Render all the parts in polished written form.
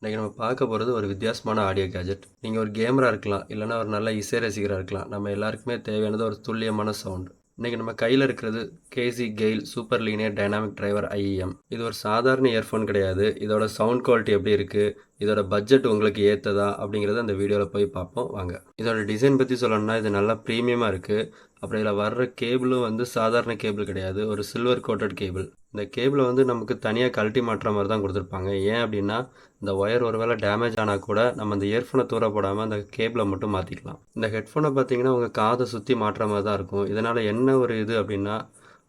இன்றைக்கி நம்ம பார்க்க போகிறது ஒரு வித்தியாசமான ஆடியோ கேஜெட். நீங்கள் ஒரு கேமராக இருக்கலாம், இல்லைனா ஒரு நல்ல இசை ரசிகராக இருக்கலாம். நம்ம எல்லாருக்குமே தேவையானது ஒரு துல்லியமான சவுண்ட். இன்றைக்கி நம்ம கையில் இருக்கிறது கேசி கெயில் super linear dynamic driver IEM. இது ஒரு சாதாரண இயர்ஃபோன் கிடையாது. இதோட சவுண்ட் குவாலிட்டி எப்படி இருக்குது, இதோட பட்ஜெட் உங்களுக்கு ஏற்றதா அப்படிங்கிறத அந்த வீடியோவில் போய் பார்ப்போம் வாங்க. இதோட டிசைன் பற்றி சொல்லணும்னா இது நல்லா ப்ரீமியமாக இருக்குது. அப்புறம் இதில் வர்ற கேபிளும் சாதாரண கேபிள் கிடையாது, ஒரு சில்வர் கோட்டட் கேபிள். இந்த கேபிளை நமக்கு தனியாக கழட்டி மாட்டுற மாதிரி தான் கொடுத்துருப்பாங்க. ஏன் அப்படின்னா இந்த ஒயர் ஒரு வேளை டேமேஜ் ஆனால் கூட நம்ம அந்த இயர்ஃபோனை தூர போடாமல் அந்த கேபிளை மட்டும் மாற்றிக்கலாம். இந்த ஹெட்ஃபோனை பார்த்தீங்கன்னா உங்கள் காதை சுற்றி மாட்டுற மாதிரி தான் இருக்கும். இதனால் என்ன ஒரு இது அப்படின்னா,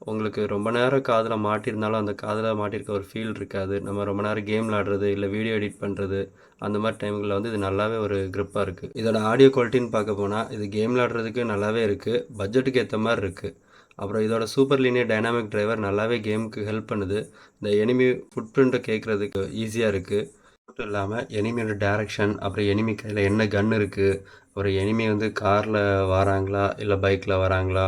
உங்களுக்கு ரொம்ப நேரம் காதில் மாட்டியிருந்தாலும் அந்த காதில் மாட்டியிருக்க ஒரு ஃபீல் இருக்காது. நம்ம ரொம்ப நேரம் கேம் விளாடுறது இல்லை வீடியோ எடிட் பண்ணுறது அந்த மாதிரி டைம்களில் இது நல்லாவே ஒரு க்ரிப்பாக இருக்குது. இதோட ஆடியோ குவாலிட்டின்னு பார்க்க போனால் இது கேம் விளாடுறதுக்கு நல்லாவே இருக்குது, பட்ஜெட்டுக்கு ஏற்ற மாதிரி இருக்குது. அப்புறம் இதோட சூப்பர் லீனியர் டைனாமிக் டிரைவர் நல்லாவே கேமுக்கு ஹெல்ப் பண்ணுது. இந்த எனிமி ஃபுட் பிரிண்ட்டை கேட்குறதுக்கு ஈஸியாக இருக்குது. மட்டும் இல்லாமல் எனிமியோட டேரெக்ஷன், அப்புறம் எனிமி கையில் என்ன கன் இருக்குது, ஒரு எனிமி காரில் வராங்களா இல்லை பைக்கில் வராங்களா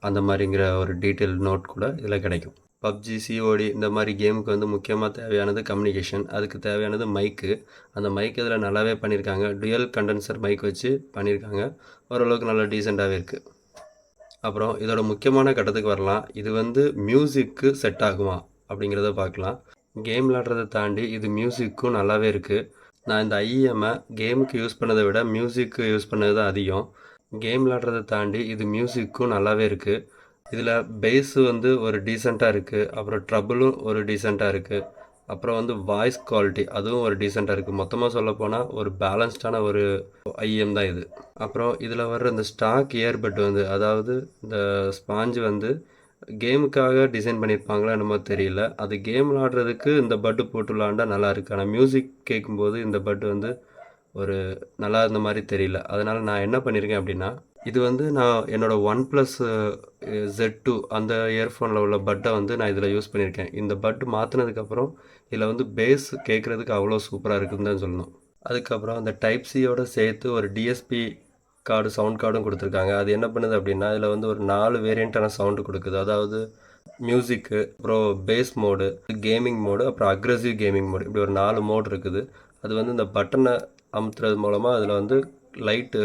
அந்த மாதிரிங்கிற ஒரு டீட்டெயில் நோட் கூட இதில் கிடைக்கும். பப்ஜி, சிஓடி இந்த மாதிரி கேமுக்கு முக்கியமாக தேவையானது கம்யூனிகேஷன். அதுக்கு தேவையானது மைக்கு. அந்த மைக் இதில் நல்லாவே பண்ணியிருக்காங்க. டுயல் கண்டென்சர் மைக் வச்சு பண்ணியிருக்காங்க. ஓரளவுக்கு நல்லா டீசெண்டாகவே இருக்குது. அப்புறம் இதோட முக்கியமான கட்டத்துக்கு வரலாம். இது மியூசிக்கு செட் ஆகுமா அப்படிங்கிறத பார்க்கலாம். கேம் விளாட்றதை தாண்டி இது மியூசிக்கும் நல்லாவே இருக்குது. நான் இந்த ஐஇஎம்மை கேமுக்கு யூஸ் பண்ணதை விட மியூசிக்கு யூஸ் பண்ணது தான் அதிகம். கேம் விளாட்றதை தாண்டி இது மியூசிக்கும் நல்லாவே இருக்குது. இதில் பேஸு ஒரு டீசெண்டாக இருக்குது. அப்புறம் ட்ரபிளும் ஒரு டீசெண்டாக இருக்குது. அப்புறம் வாய்ஸ் குவாலிட்டி அதுவும் ஒரு டீசெண்டாக இருக்குது. மொத்தமாக சொல்லப்போனால் ஒரு பேலன்ஸ்டான ஒரு ஐஎம் தான் இது. அப்புறம் இதில் வர்ற இந்த ஸ்டாக் இயர்பட் அதாவது இந்த ஸ்பாஞ்சு கேமுக்காக டிசைன் பண்ணியிருப்பாங்களா என்னமோ தெரியல. அது கேம் விளாடுறதுக்கு இந்த பட்டு போட்டு விளாண்டா நல்லா இருக்குது. ஆனால் மியூசிக் கேட்கும்போது இந்த பட்டு ஒரு நல்லா இருந்த மாதிரி தெரியல. அதனால் நான் என்ன பண்ணியிருக்கேன் அப்படின்னா, இது நான் என்னோடய OnePlus Z2 அந்த இயர்ஃபோனில் உள்ள பட்டை நான் இதில் யூஸ் பண்ணியிருக்கேன். இந்த பட்டு மாற்றினதுக்கப்புறம் இதில் பேஸ் கேட்குறதுக்கு அவ்வளோ சூப்பராக இருக்குதுன்னு தான் சொல்லணும். அதுக்கப்புறம் அந்த டைப் சியோடு சேர்த்து ஒரு டிஎஸ்பி கார்டு, சவுண்ட் கார்டும் கொடுத்துருக்காங்க. அது என்ன பண்ணுது அப்படின்னா, இதில் ஒரு 4 வேரியண்ட்டான சவுண்டு கொடுக்குது. அதாவது மியூசிக்கு, அப்புறம் பேஸ் மோடு, கேமிங் மோடு, அப்புறம் அக்ரெசிவ் கேமிங் மோடு, இப்படி ஒரு 4 மோடு இருக்குது. அது இந்த பட்டனை அமுத்துறது மூலமாக அதில் லைட்டு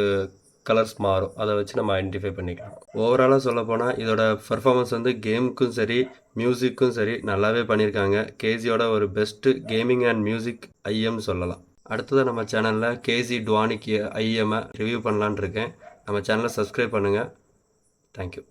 கலர்ஸ் மாறும். அதை வச்சு நம்ம ஐடென்டிஃபை பண்ணிக்கலாம். ஓவராலாக சொல்லப்போனால் இதோட பர்ஃபார்மன்ஸ் கேமுக்கும் சரி மியூசிக்கும் சரி நல்லாவே பண்ணியிருக்காங்க. கேசியோட ஒரு பெஸ்ட்டு கேமிங் அண்ட் மியூசிக் ஐஎம்னு சொல்லலாம். அடுத்ததாக நம்ம சேனலில் கேசி டுவானிக் ஐஎம்மை ரிவ்யூ பண்ணலான்னு இருக்கேன். நம்ம சேனலை சப்ஸ்கிரைப் பண்ணுங்கள். தேங்க்யூ.